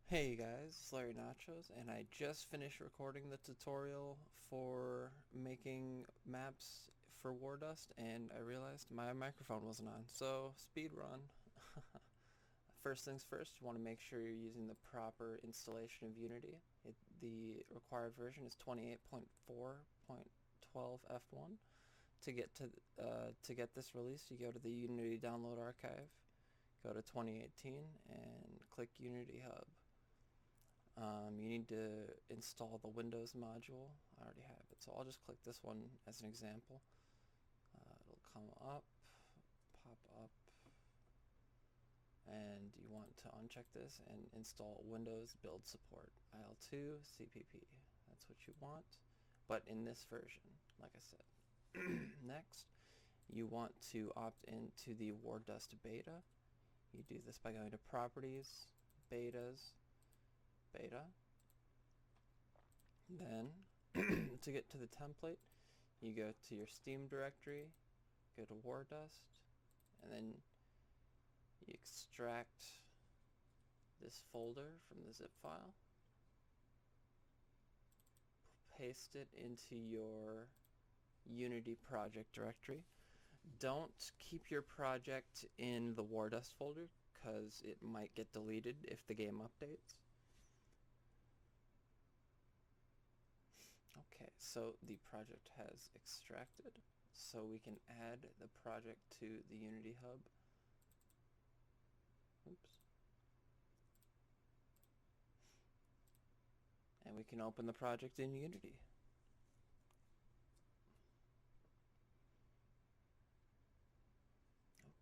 Hey guys, it's Larry Nachos, and I just finished recording the tutorial for making maps for Wardust, and I realized my microphone wasn't on, so speed run. First things first, you want to make sure you're using the proper installation of Unity. The required version is 28.4.12 F1. To get this release, you go to the Unity download archive, go to 2018, and click Unity Hub. You need to install the Windows module. I already have it, so I'll just click this one as an example. It'll come up, pop up, and you want to uncheck this and install Windows Build Support, IL2 CPP. That's what you want, but in this version, like I said. Next, you want to opt into the Wardust beta. You do this by going to Properties, Betas, Beta. Then, to get to the template, you go to your Steam directory, go to Wardust, and then you extract this folder from the zip file, paste it into your Unity project directory. Don't keep your project in the Wardust folder because it might get deleted if the game updates. Okay, so the project has extracted, so we can add the project to the Unity Hub. Oops. And we can open the project in Unity.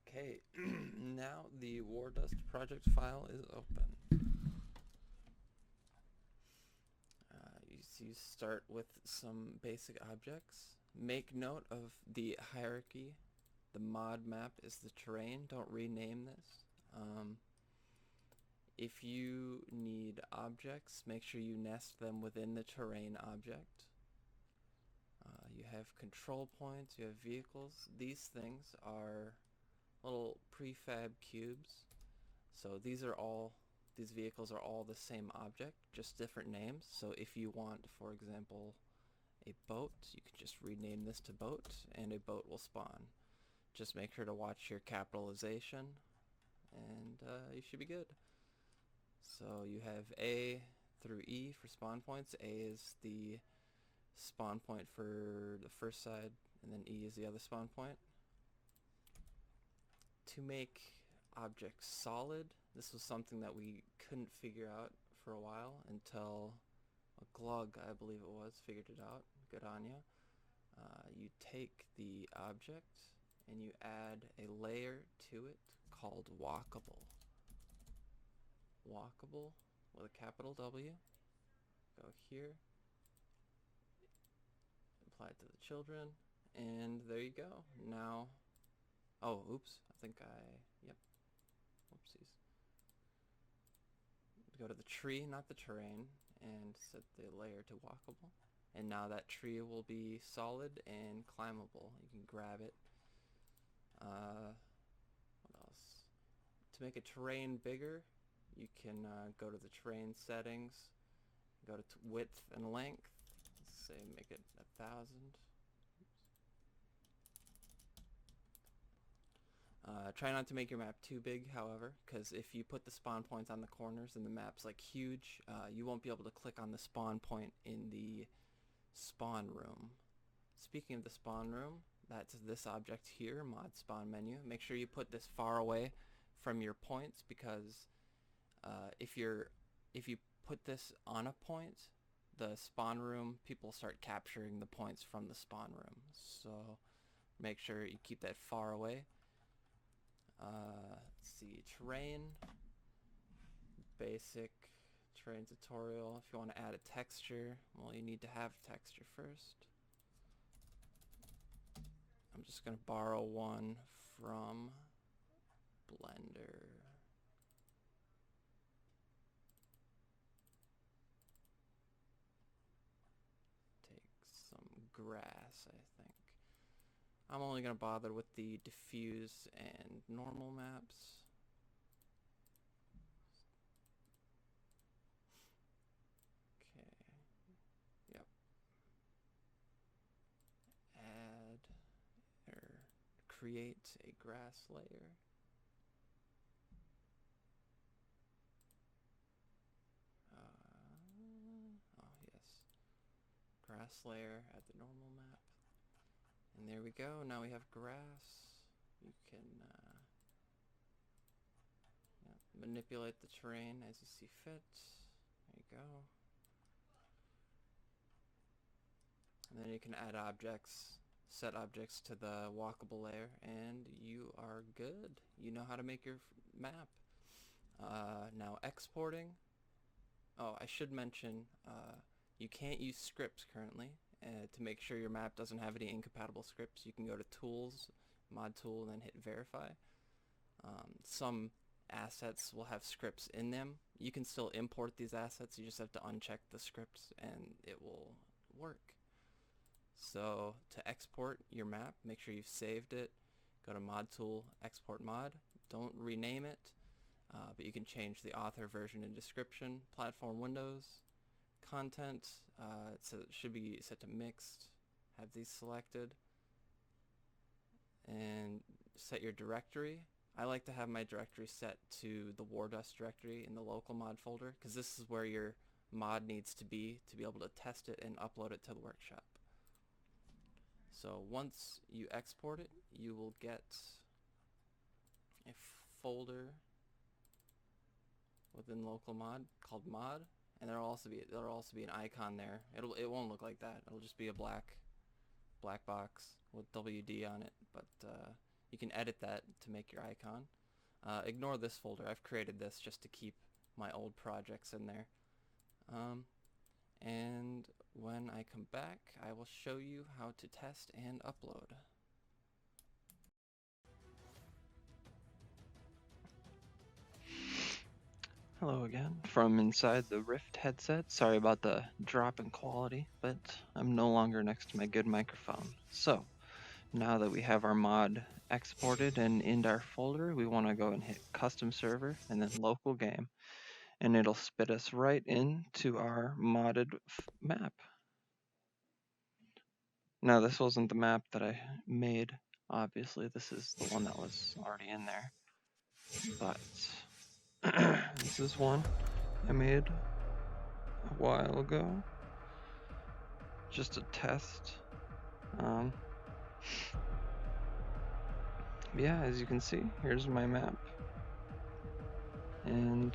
Okay, now the Wardust project file is open. You start with some basic objects. Make note of the hierarchy. The mod map is the terrain. Don't rename this. If you need objects, make sure you nest them within the terrain object. You have control points, you have vehicles. These things are little prefab cubes. So these vehicles are all the same object, just different names. So if you want, for example, a boat, you can just rename this to boat, and a boat will spawn. Just make sure to watch your capitalization, and you should be good. So you have A through E for spawn points. A is the spawn point for the first side, and then E is the other spawn point. To make objects solid, this was something that we couldn't figure out for a while until a glug, I believe it was, figured it out. Good on you. You take the object and you add a layer to it called walkable. Walkable with a capital W. Go here, apply it to the children, and there you go. Now, oh, oops, yep, whoopsies. Go to the tree, not the terrain, and set the layer to walkable. And now that tree will be solid and climbable. You can grab it. What else? To make a terrain bigger, you can go to the terrain settings, go to width and length. Let's say make it 1,000. Try not to make your map too big, however, because if you put the spawn points on the corners and the map's like huge, you won't be able to click on the spawn point in the spawn room. Speaking of the spawn room, that's this object here, mod spawn menu. Make sure you put this far away from your points because if you put this on a point, the spawn room, people start capturing the points from the spawn room. So make sure you keep that far away. Let's see, terrain, basic terrain tutorial. If you want to add a texture, well, you need to have texture first. I'm just going to borrow one from Blender. Take some grass, I think. I'm only going to bother with the diffuse and normal maps. create a grass layer. Grass layer at the normal map. And there we go. Now we have grass. You can manipulate the terrain as you see fit. There you go. And then you can add objects, set objects to the walkable layer, and you are good. You know how to make your map. Now exporting. Oh, I should mention, you can't use scripts currently. To make sure your map doesn't have any incompatible scripts, you can go to Tools, Mod Tool, and then hit Verify. Some assets will have scripts in them. You can still import these assets, you just have to uncheck the scripts and it will work. So to export your map, make sure you've saved it. Go to Mod Tool, Export Mod. Don't rename it, but you can change the author, version, and description. Platform windows, content, it should be set to mixed. Have these selected. And set your directory. I like to have my directory set to the Wardust directory in the local mod folder, because this is where your mod needs to be able to test it and upload it to the workshop. So once you export it, you will get a folder within local mod called mod, and there'll also be an icon there. It won't look like that. It'll just be a black box with WD on it, but you can edit that to make your icon. Ignore this folder. I've created this just to keep my old projects in there. And when I come back, I will show you how to test and upload. Hello again from inside the Rift headset. Sorry about the drop in quality, but I'm no longer next to my good microphone. So now that we have our mod exported and in our folder, we want to go and hit custom server and then local game, and it'll spit us right into our modded map. Now this wasn't the map that I made, obviously. This is the one that was already in there, but this is one I made a while ago, just a test. Yeah, as you can see, here's my map, and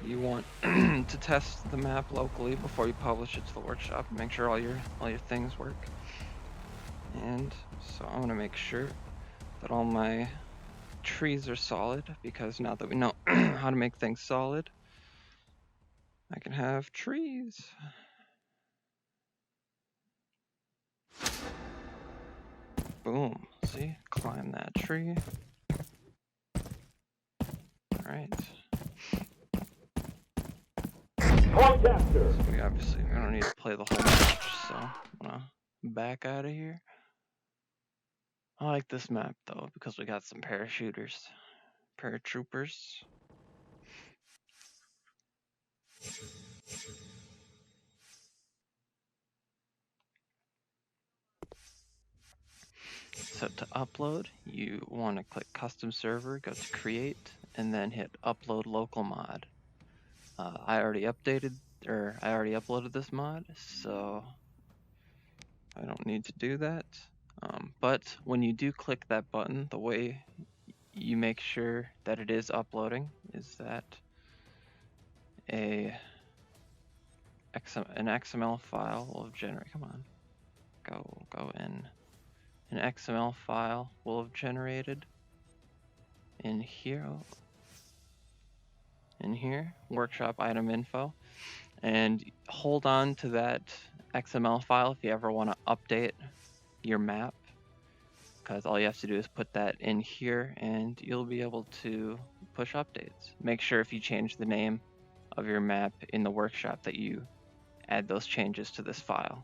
you want to test the map locally before you publish it to the workshop. Make sure all your things work. And so I want to make sure that all my trees are solid, because now that we know how to make things solid, I can have trees. Boom. See? Climb that tree. Alright. So we don't need to play the whole match, so I'm gonna back out of here. I like this map though, because we got some paratroopers. So to upload, you want to click custom server, go to create, and then hit upload local mod. I already uploaded this mod, so I don't need to do that. But when you do click that button, the way you make sure that it is uploading is that an XML file will generate. Come on, go in. An XML file will have generated in here, workshop item info, and hold on to that XML file if you ever want to update your map, because all you have to do is put that in here and you'll be able to push updates. Make sure if you change the name of your map in the workshop that you add those changes to this file.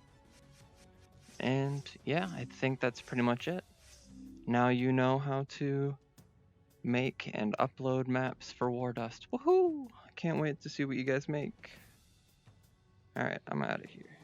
And yeah, I think that's pretty much it. Now you know how to make and upload maps for Wardust. Woohoo! I can't wait to see what you guys make. Alright, I'm out of here.